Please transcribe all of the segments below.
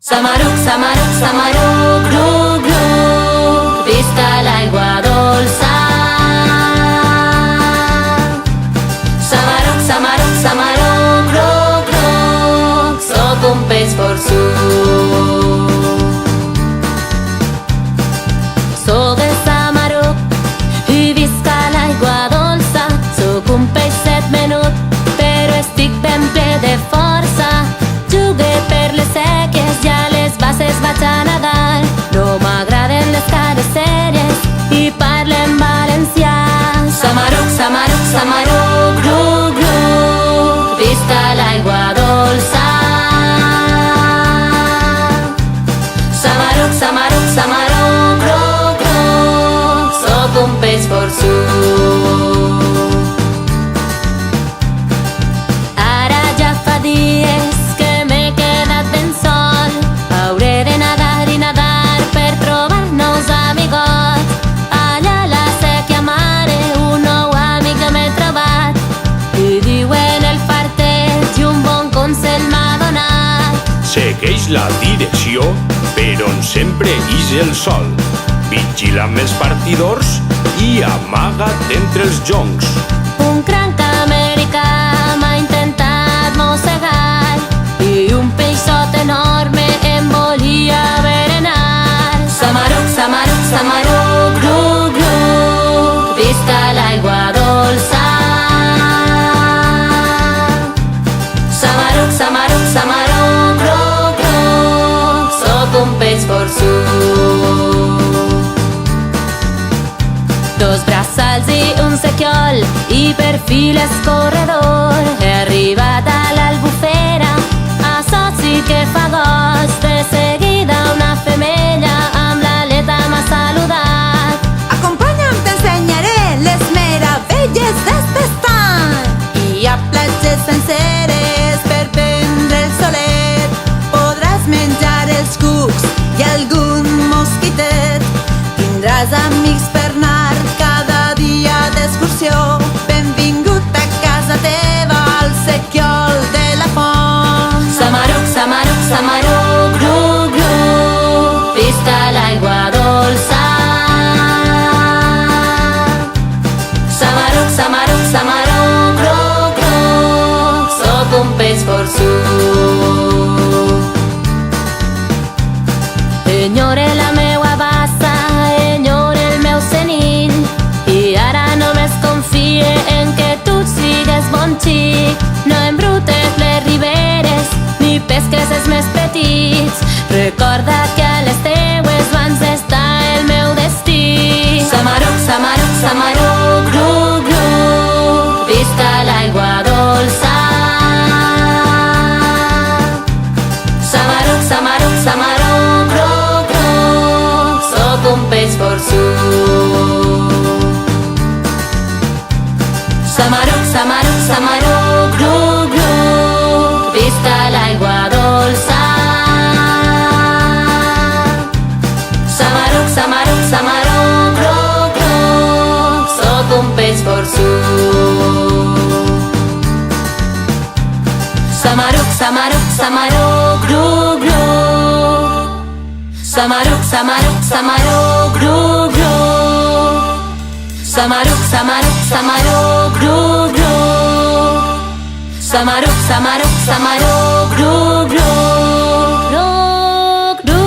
Samaruc, samaruc, samaruc, gru, gru, visca l'aigua dolça. Samaruc, samaruc, samaruc, gru, gru, soc un peix forçut. Soc el samaruc i visc a l'aigua dolça. Soc un peixet menut, però estic ben ple de força. Jugué per les sèquies i a les basses vaig a nadar. No m'agraden les careceres i parlo en valencià. Samaruc, samaruc, samaruc, gru, gru, visc a l'aigua dolça. Samaruc, samaruc, samaruc, gru, gru, soc un peix forçut. Ara ja fa dies que m'he quedat ben sol. Hauré de nadar i nadar per trobar nous amigots. Allà a la sèquia mare un nou amic que m'he trobat. Li diuen el fartet i un bon consell m'ha donat. Segueix la direcció per on sempre ix el sol. Vigila amb els partidors i amaga't entre els joncs. Un cranc americà m'ha intentat mossegar i un peixot enorme em volia berenar. Samaruc, samaruc, samaruc, gru, gru, visc a l'aigua dolça. Samaruc, samaruc, samaruc, gru, gru, soc un peix forçut. Dos braçals i un sequiol i per fi l'escorredor. He arribat a l'Albufera, açò sí que fa goig. De seguida una femella amb l'aleta m'ha saludat. Acompanya'm, t'ensenyaré les meravelles d'este estant. Hi ha platges senceres per prendre el solet. Podràs menjar els cucs i algun mosquitet. Tindràs amics per anar cada dia d'excursió. Benvingut a casa teva, al sequiol de la font. Samaruc, samaruc, samaruc, gru, gru, visc a l'aigua dolça. Samaruc, samaruc, samaruc, gru, gru, soc un peix forçut. Enyore la meua bassa, enyore el meu senil, i ara només confie en que tu sigues bon xic. No embrutes les riberes ni pesques els més petits. Recorda que a les teues mans està el meu destí. Samaruc, samaruc, samaruc, gru, gru, visc a l'aigua dolça. Samaruc, samaruc, samaruc, gru, gru, soc un peix forçut. Samaruc, samaruc, samaruc, gru, gru, visc a l'aigua dolça. Samaruc, samaruc, samaruc, gru, gru, soc un peix forçut. Samaruc, samaruc, samaruc, gru, gru. Samaruc, samaruc, samaruc, gru, gru. Samaruc, samaruc, samaruc, gru, gru. Samaruc, samaruc, samaruc, gru, gru. Gru, gru.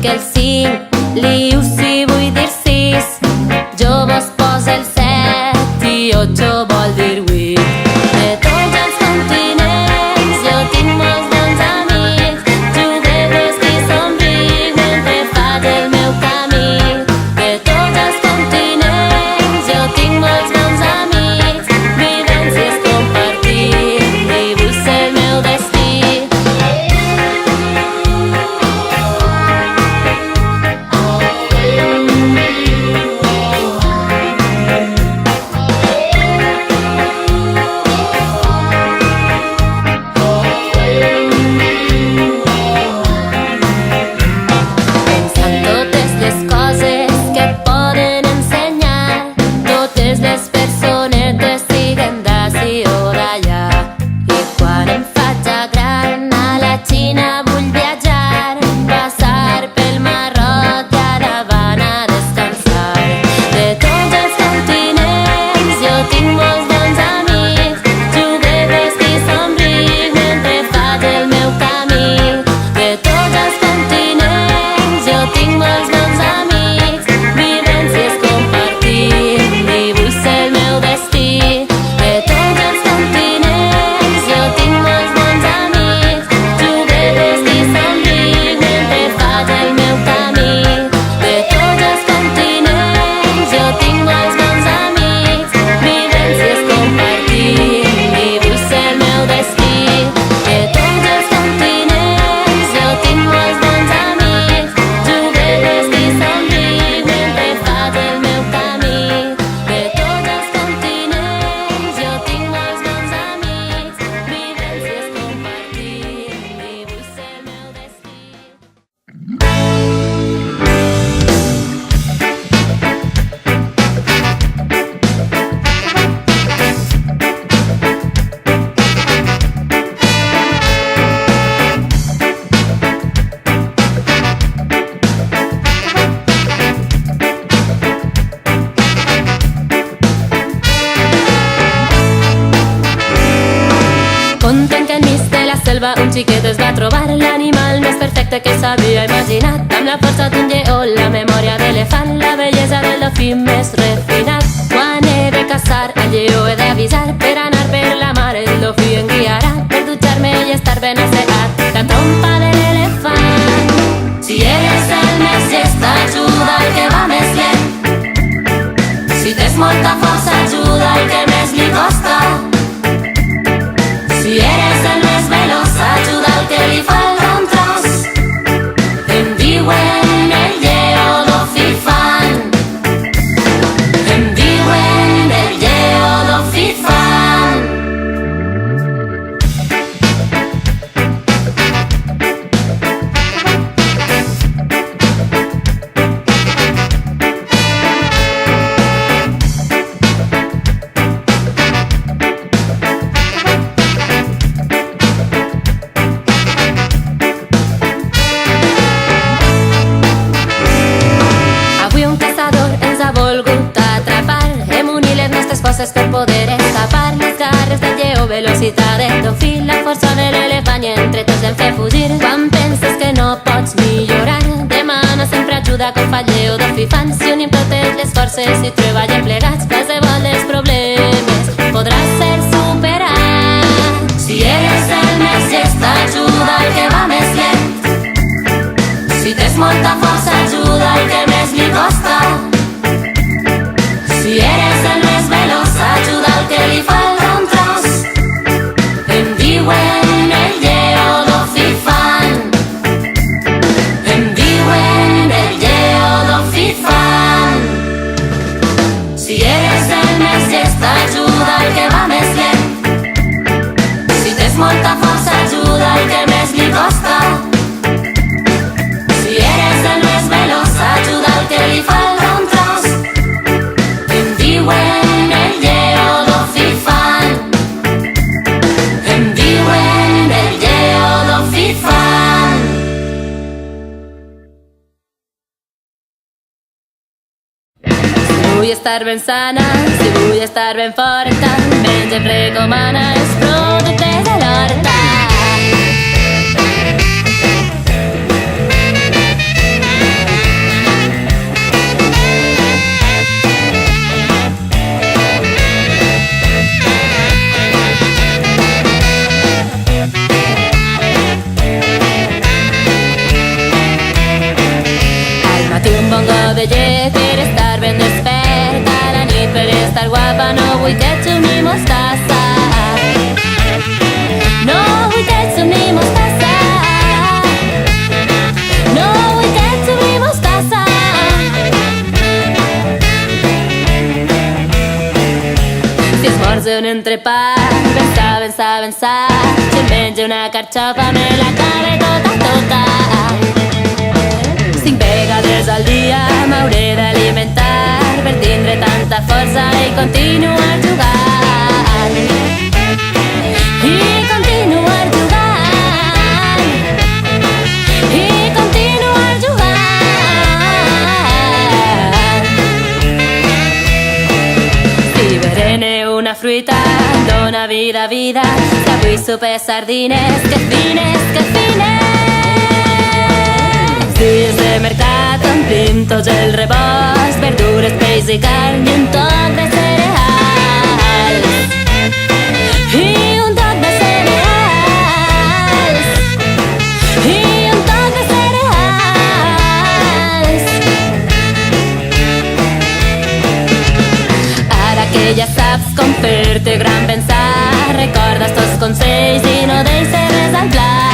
que el 5, l'I1 si vull dir 6. Jo vos poso el 7 i 8 vol dir 8. De tots els continents jo tinc molts bons amics. Jugué vestit i somric mentre faig el meu camí. De tots els continents jo tinc molts bons amics. Vivències compartir i vull ser el meu destí. Pensant totes les coses que poden ensenyar, totes les personetes siguen d'ací o d'allà. I quan em faig gran a la Xina vull viatjar, passar pel Marroc i a l'Havana descansar. De tots els continents jo tinc molts bons amics. Jugué vestit i somric mentre faig el meu camí. De tots els continents jo tinc molts bons amics. Vivències compartir i vull ser el meu destí. De tots els continents jo tinc molts bons amics. Jugué vestit i somric mentre faig el meu camí. De tots els continents jo tinc molts bons amics. Vivències compartir i vull ser el meu destí. De tots els continents jo tinc molts bons amics. Jugué vestit i somric mentre faig el meu camí. De tots els continents jo tinc molts bons amics. Vivències compartir i vull ser el meu destí. Conten que enmig de la selva un xiquet es va trobar l'animal més perfecte que s'havia imaginat. Amb la força d'un lleó, la memòria d'elefant, la bellesa del dofí més refinat. Quan he de caçar al lleó he d'avisar, per anar per la mar el dofí em guiarà, per dutxar-me i estar ben asseat. La trompa de l'elefant. Si eres el més llest, ajuda el que va més lent. Si tens molta força, ajuda el que més li costa. Si eres el més veloç, ajuda el que li falta un tros. Em diuen el lleó dofí fan. Em diuen el lleó dofí fan. Avui un caçador ens ha volgut atrapar. Hem unit les nostres forces per poder escapar. Les garres del lleó, velocitat del dofí, la força de l'elefant i entre tots hem fet fugir. Quan penses que no pots millorar, demana sempre ajuda com fa el lleó dofí fan. Si unim totes les forces i treballem plegats, qualsevol dels problemes podrà ser superat. Si eres el més llest, ajuda el que va més lent. Si tens molta força, ajuda el que més li costa. Si eres el més veloç, ajuda el que li falta un tros. Em diuen el lleó dofí fan. Em diuen el lleó dofí fan. Si eres el més llest, ajuda el que va més lent. Si tens molta força, ajuda el que més li costa. Si eres el més veloç, ajuda el que li falta un tros. Em diuen el lleó dofí fan. Em diuen el lleó dofí fan. Si vull estar ben sana, si vull estar ben forta, menja recomana els productes de l'horta. de llet per estar ben despert a la nit per estar guapa. No vull ketchup ni mostassa, no vull ketchup ni mostassa, no vull ketchup ni mostassa. Si esmorzo un entrepà, ben sa, si em menjo una carxofa me l'acabe tota. 5 vegades al dia m'hauré d'alimentar per tindre tanta força i continuar jugant. I continuar jugant. I continuar jugant. Si berene una fruita dona vida. Si avui sopar sardines, que fines, que fines. Dies de mercat omplim tots el rebost, verdures, peix i carn i un toc de cereals. I un toc de cereals. I un toc de cereals. Ara que ja saps com fer-te gran pensar, recordes tots consells i no deixes res al plat.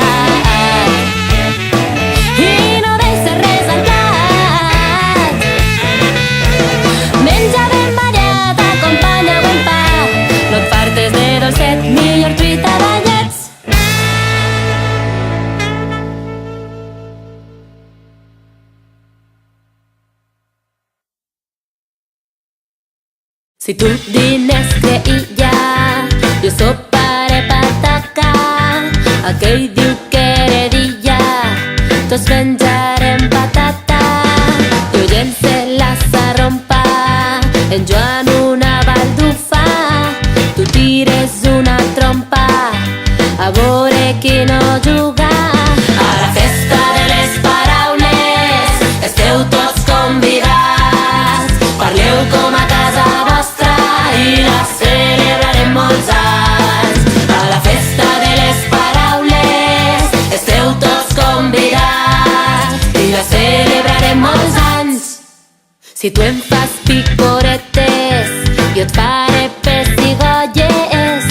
Millor truita ballets. Si tu dines creïlla, jo soparé pataca. Aquell diu que heredilla, tots menjarem patata. Jo llenço la sarrompa, en Joan una baldufa. Tu tires una trompa, a veure qui no juga. A la festa de les paraules esteu tots convidats. Parleu com a casa vostra i la celebrarem molts anys. A la festa de les paraules esteu tots convidats i la celebrarem molts anys. Si tu em fas picoretes, jo et faré pessigolles.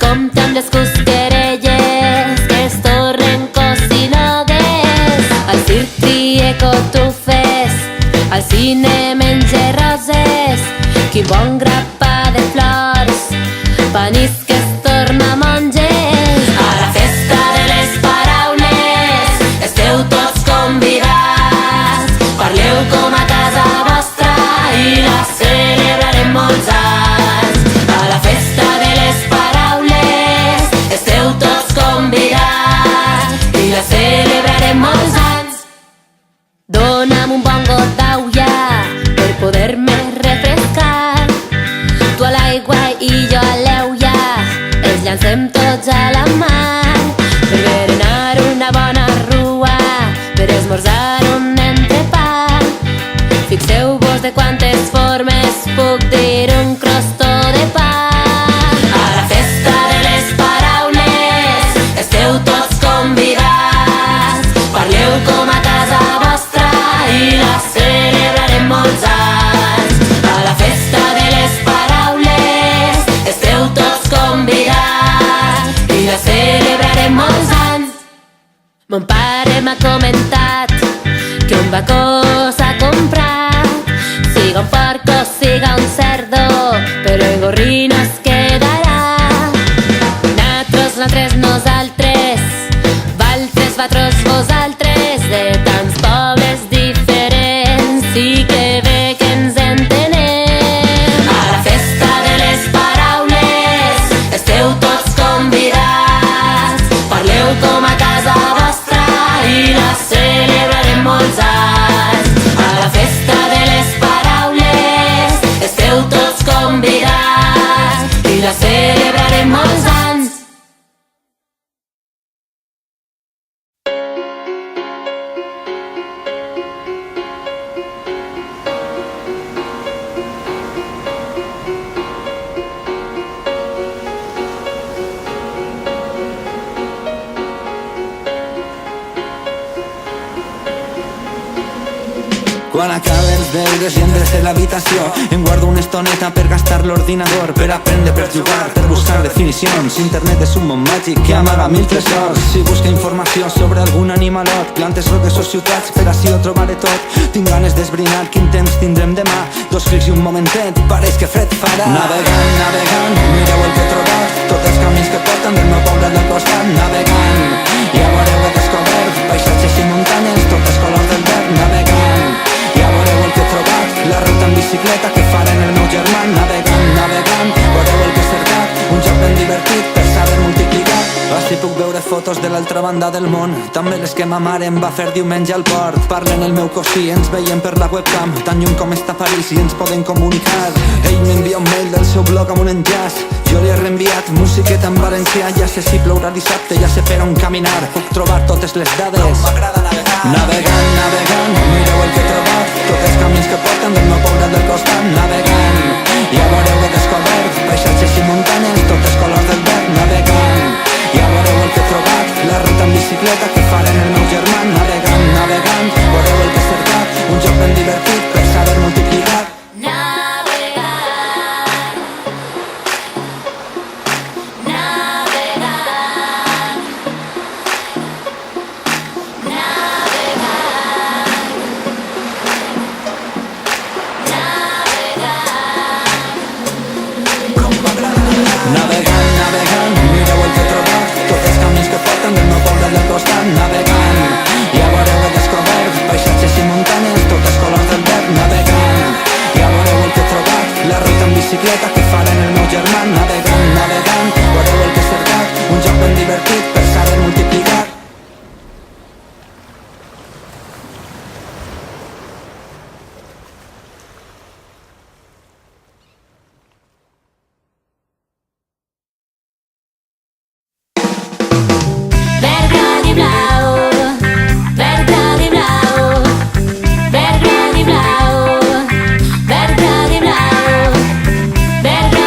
Compte amb les cosquerelles que es tornen cocinogues. Al circ trie cotufes, al cine menge roses. Qui bon grappa de flors, panís que es torna monges. A la festa de les paraules esteu tots convidats. Parleu com a casa vostra i la celebrarem molts anys. A la festa de les paraules esteu tots convidats i la celebrarem molts anys. Dona'm un bon got d'aulla per poder-me refrescar. Tu a l'aigua i jo a l'eulla, els llancem tots a la mar. Per berenar una bona rua, per esmorzar un entrepà. Fixeu-vos de quantes formes puc dir un crostó de pa. A la festa de les paraules esteu tots convidats. Parleu com a casa vostra i la celebrarem molts anys. A la festa de les paraules esteu tots convidats i la celebrarem molts anys. Mon pare m'ha comentat que un bacó s'ha comprat, siga un porc o siga un cerdo, però el gorrí no es quedarà. Nosaltres, nosaltres, valtres, vatros, vosaltres, de tants pobles diferents, sí que bé que ens entenem. A la festa de les paraules esteu tots convidats. Parleu com a casa vostra i la celebrarem molts anys. Quan acabe els deures i entres a l'habitació em guardo una estoneta per gastar l'ordinador, per aprendre, per jugar, per buscar definicions. Internet és un món màgic que amaga mil tresors. Si busca informació sobre algun animalot, plantes, roques o ciutats, per així ho trobaré tot. Tinc ganes d'esbrinar quin temps tindrem demà. 2 clics i un momentet, pareix que fred farà. Navegant, navegant, mireu el que he trobat. Tots els camins que porten del meu poble del costat. Navegant, ja veureu he descobert paisatges i muntanyes, tots els colors del verd. Navegant, ja veureu el que he trobat, la ruta en bicicleta que farem el meu germà. Navegant, navegant, veureu el que he cercat, un joc ben divertit per saber multiplicar. Així puc veure fotos de l'altra banda del món, també les que ma mare em va fer diumenge al port. Parlen el meu cosí, ens veiem per la webcam, tan lluny com està París i ens podem comunicar. Ell m'envia un mail del seu blog amb un enllaç, jo li he reenviat musiqueta en valencià. Ja sé si plourà dissabte, ja sé per on caminar, puc trobar totes les dades. M'agrada navegar. Navegant, navegant, mireu el que he trobat, tots els camins que porten del meu poble del costat. Navegant, ja veureu he descobert paisatges i muntanyes, tots els colors del verd. Navegant, ja veureu el que he trobat, la ruta en bicicleta que farem el meu germà. Navegant, navegant, veureu el que he cercat, un joc ben divertit per saber multiplicar. Navegant, navegant, mireu el que he trobat, tots els camins que porten del meu poble del costat. Navegant, ja veureu he descobert paisatges i muntanyes, tots els colors del verd. Navegant, ja veureu el que he trobat, la ruta en bicicleta que farem el meu germà. Navegant, navegant, veureu el que he cercat, un joc ben divertit per saber multiplicar. Belgradi blau, Belgradi blau, Belgradi blau, Belgradi blau, Belgradi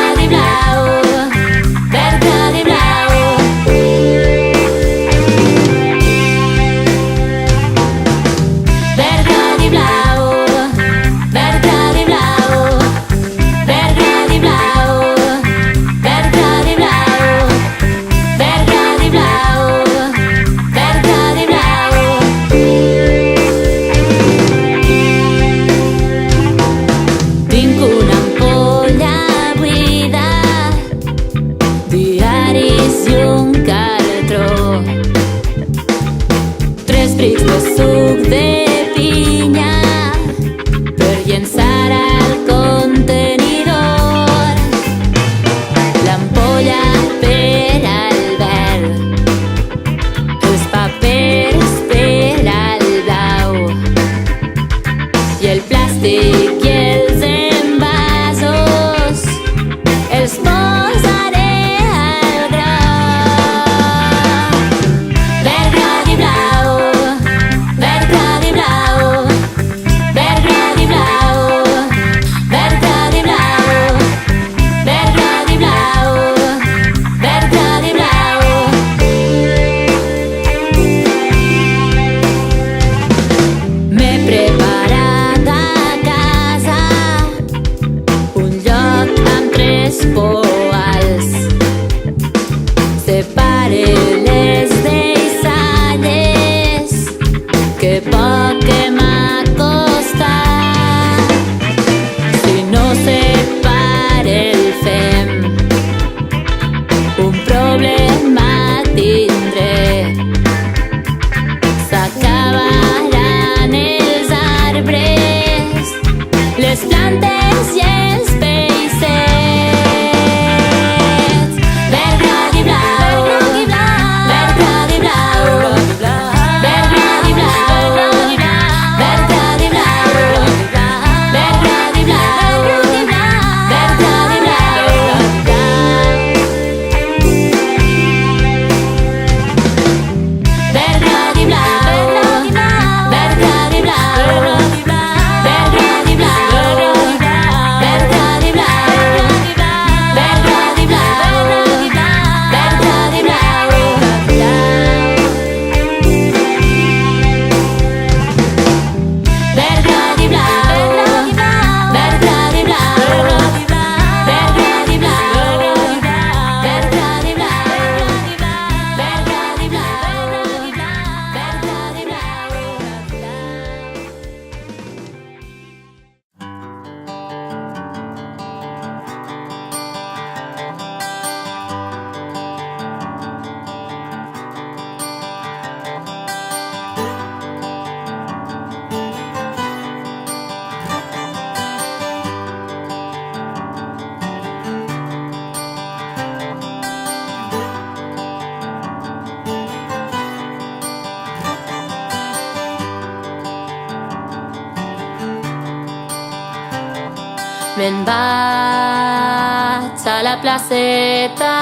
Me'n vaig a la placeta,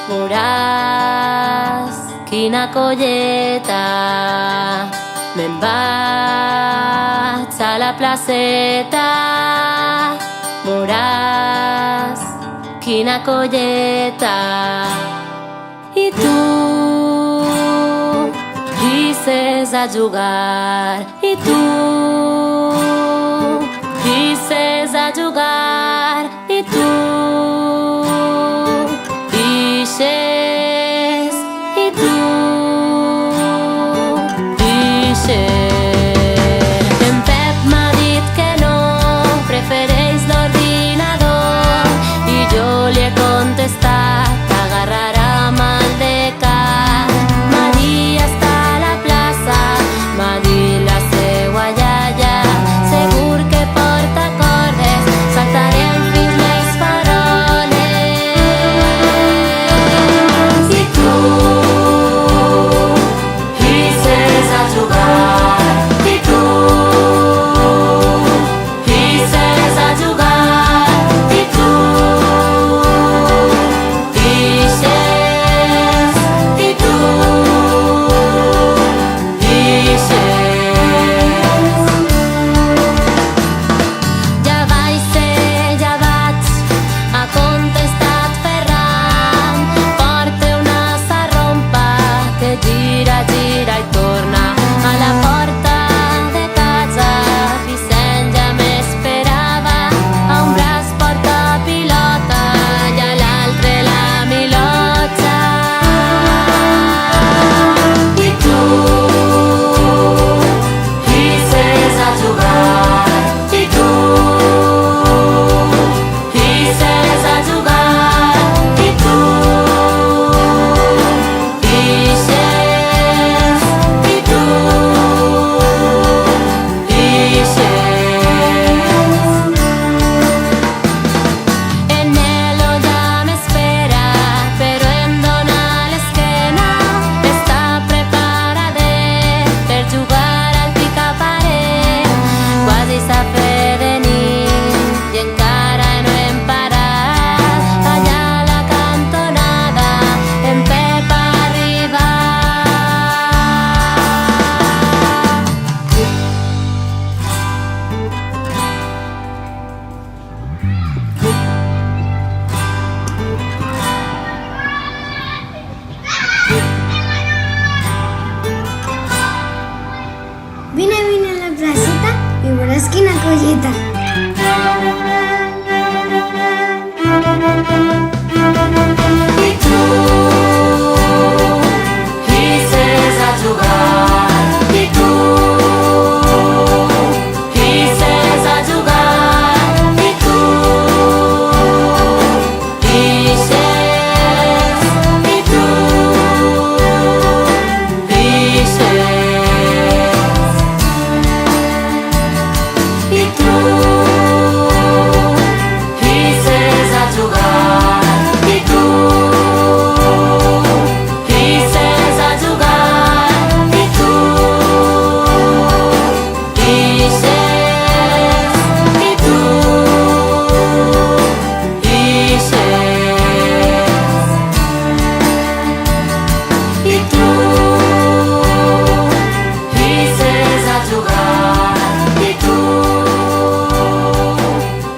veuràs quina colleta. Me'n vaig a la placeta, veuràs quina colleta. I tu dices a jugar, i tu dices a jugar, i tu dixes, i tu dixes. En Pep m'ha dit que no, prefereix l'ordinador, i jo li he contestat, t'agarrarà mal de cap. Maria està a la plaça, m'ha dit la seua iaia, segur que porta cordes, saltarem fins les faroles. I tu dices a jugar, i tu dices a jugar, i tu dixes, i tu dixes. Ja vaig ser, ja vaig, ha contestat Ferran. Porta una sarrompa que gira, gira i torna. A la porta de casa Vicent ja m'esperava. A un braç porta pilota i a l'altre la milotxa. I tu dices a jugar, i tu dices a jugar, i tu dixes, i tu dixes. En Nelo ja m'espera, però em dona l'esquena. Està preparadet per jugar al picaparet. Quasi s'ha fet de nit i encara no hem parat. Allà a la cantonada en Pep ha arribat. Vine, vine a la placeta i veuràs quina colleta. I tu dices a jugar, i tu dices a jugar, i tu dixes, i tu dixes. I tu dices a jugar, i tu dices a jugar, i tu dixes, i tu dixes. I tu dices a jugar, i tu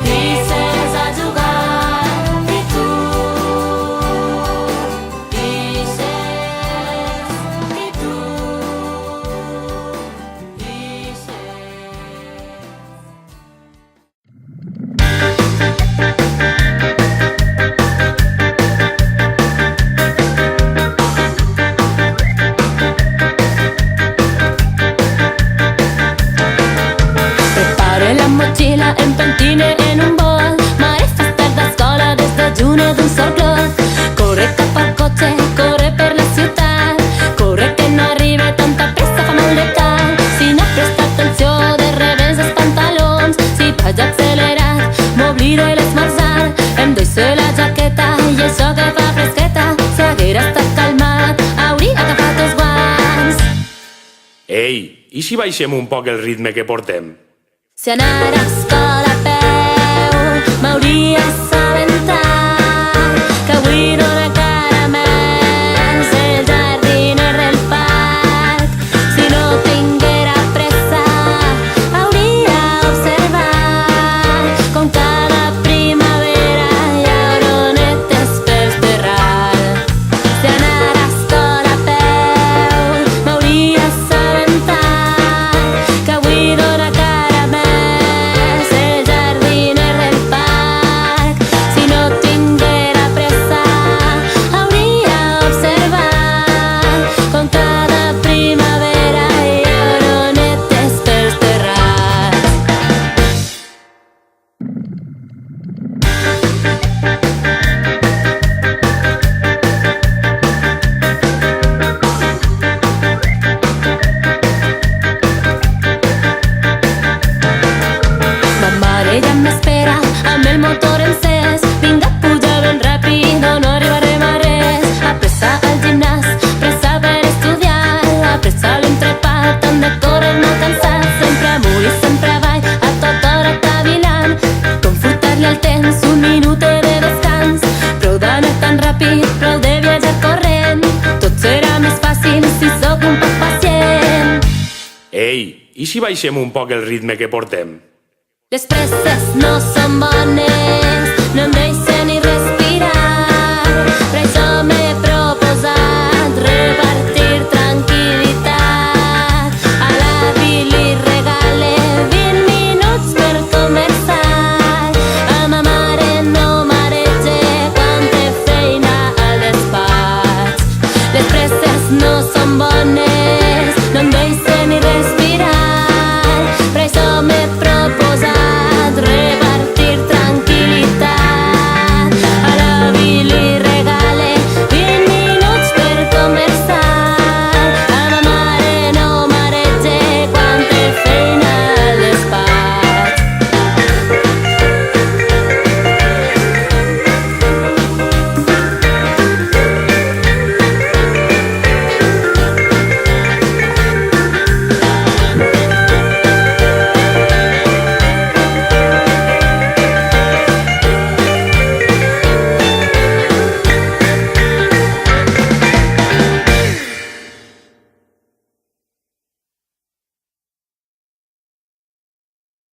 dices a jugar, i tu dixes, i tu prepare la mochila, em pentine en un bol. M'he festat d'escola des de juny d'un sol clos. Corre cap al cotxe, corre per la ciutat. Corre que no arriba tanta pressa, fa mal de cap. Si no presta atenció, de revés els pantalons. Si vaig accelerat, m'oblido l'esmorzar. Em deixo la jaqueta i això que fa fresqueta. Si haguera estat calmat, hauria agafat els guants. Ei, i si baixem un poc el ritme que portem? Si anar a escola a peu m'hauria assabentat que avui dona caramels el jardiner del parc. Si no tinguera pressa, hauria observat com cada primavera hi ha oronetes pels terrats. Si anar a escola a peu, m'hauria assabentat que avui dona caramels el jardiner del parc. Si no tinguera pressa, hauria observat com cada primavera hi ha oronetes pels terrats. Ma mare ja m'espera amb el motor encès. Vinga, puja ben ràpid o no arribarem a res. Apressa al gimnàs, pressa per estudiar, apressa l'entrepat, tant de córrer no cansat. Sempre amunt i sempre avall, a tota hora cavilant, com furtar-li al temps un minutet de descans. Prou d'anar tan ràpid, prou de viatjar corrent, tot serà més fàcil si sóc un poc pacient. Ei, i si baixem un poc el ritme que portem? Les presses no són bones, no em deixes